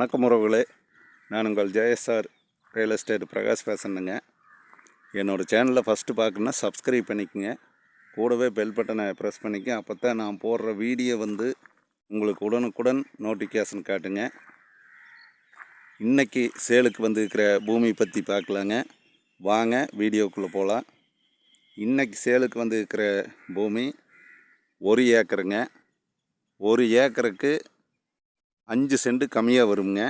வணக்கம் உறவுகளே, நான் உங்கள் ஜேஎஸ்ஆர் ரியல் எஸ்டேட் பிரகாஷ் பேசுகிறேங்க. என்னோடய சேனலில் ஃபஸ்ட்டு பார்க்கணுன்னா சப்ஸ்கிரைப் பண்ணிக்கோங்க. கூடவே பெல் பட்டனை ப்ரெஸ் பண்ணிக்க. அப்போ தான் நான் போடுற வீடியோ உங்களுக்கு உடனுக்குடன் நோட்டிஃபிகேஷன் காட்டுங்க. இன்றைக்கி சேலுக்கு இருக்கிற பூமி பற்றி பார்க்கலாங்க. வாங்க வீடியோக்குள்ளே போகலாம். இன்றைக்கி சேலுக்கு இருக்கிற பூமி 1 ஏக்கருங்க. 1 ஏக்கருக்கு 5 சென்ட் கம்மியாக வருங்க.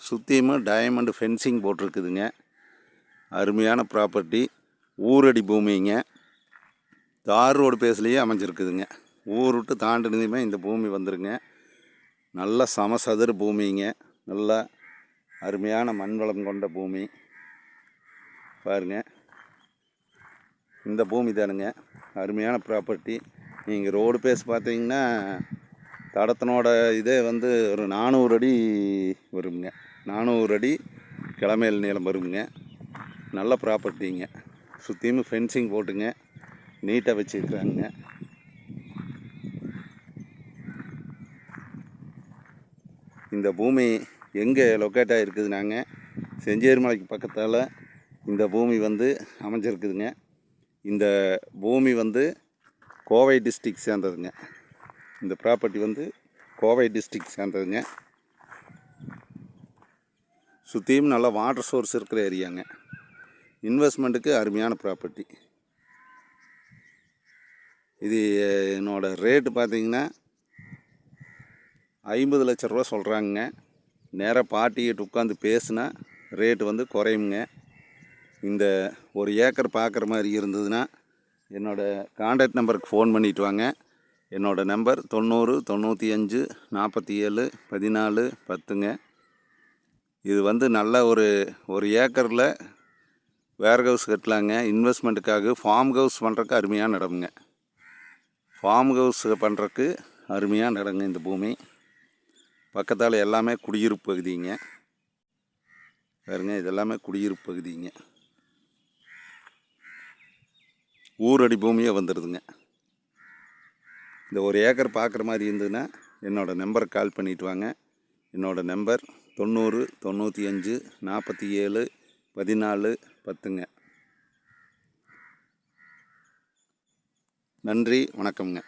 சுற்றியுமே டைமண்ட் ஃபென்சிங் போட்டிருக்குதுங்க. அருமையான ப்ராப்பர்ட்டி. ஊரடி பூமிங்க. தார் ரோடு பேஸ்லேயே அமைஞ்சிருக்குதுங்க. ஊர் விட்டு தாண்டினதுமே இந்த பூமி வந்துருங்க. நல்ல சமசதுர பூமிங்க. நல்ல அருமையான மண் வளம் கொண்ட பூமி பாருங்கள். இந்த பூமி தானுங்க. அருமையான ப்ராப்பர்ட்டி. நீங்கள் ரோடு பேஸ் பார்த்தீங்கன்னா தடத்தினோட இதே ஒரு 400 அடி வருங்க. 400 அடி கிளமேல் நீளம் வருங்க. நல்ல ப்ராப்பர்ட்டிங்க. சுற்றியும் ஃபென்சிங் போட்டுங்க நீட்டாக வச்சுருக்குறாங்க. இந்த பூமி எங்கே லொக்கேட் ஆகிருக்குதுனாங்க, செஞ்சேரி மலைக்கு பக்கத்தால் இந்த பூமி அமைஞ்சிருக்குதுங்க. இந்த பூமி கோவை டிஸ்ட்ரிக்ட் சேர்ந்ததுங்க. இந்த ப்ராப்பர்ட்டி கோவை டிஸ்ட்ரிக்ட் சேர்ந்ததுங்க. சுற்றியும் நல்ல வாட்டர் சோர்ஸ் இருக்கிற ஏரியாங்க. இன்வெஸ்ட்மெண்ட்டுக்கு அருமையான ப்ராப்பர்ட்டி. இது என்னோடய ரேட்டு பார்த்திங்கன்னா 50 லட்ச ரூபா சொல்கிறாங்க. நேராக பார்ட்டிகிட்ட உட்காந்து பேசுனா ரேட்டு குறையுங்க. இந்த 1 ஏக்கர் பார்க்குற மாதிரி இருந்ததுன்னா என்னோடய கான்டாக்ட் நம்பருக்கு ஃபோன் பண்ணிவிட்டு வாங்க. என்னோடய நம்பர் 90 95 47 14 10ங்க. இது நல்ல ஒரு ஏக்கரில் வேர் ஹவுஸ் கட்டலாங்க. இன்வெஸ்ட்மெண்ட்டுக்காக ஃபார்ம் ஹவுஸ் பண்ணுறக்கு அருமையான இடமுங்க. ஃபார்ம் ஹவுஸ் பண்ணுறக்கு அருமையான இடங்க. இந்த பூமி பக்கத்தால் எல்லாமே குடியிருப்பு பகுதிங்க. பாருங்க, இதெல்லாமே குடியிருப்பு பகுதிங்க. ஊரடி பூமியே வந்துடுதுங்க. இந்த 1 ஏக்கர் பார்க்குற மாதிரி இருந்ததுன்னா என்னோடய நம்பருக்கு கால் பண்ணிவிட்டு வாங்க. என்னோடய நம்பர் 90 95 47 14 10ங்க. நன்றி, வணக்கம்ங்க.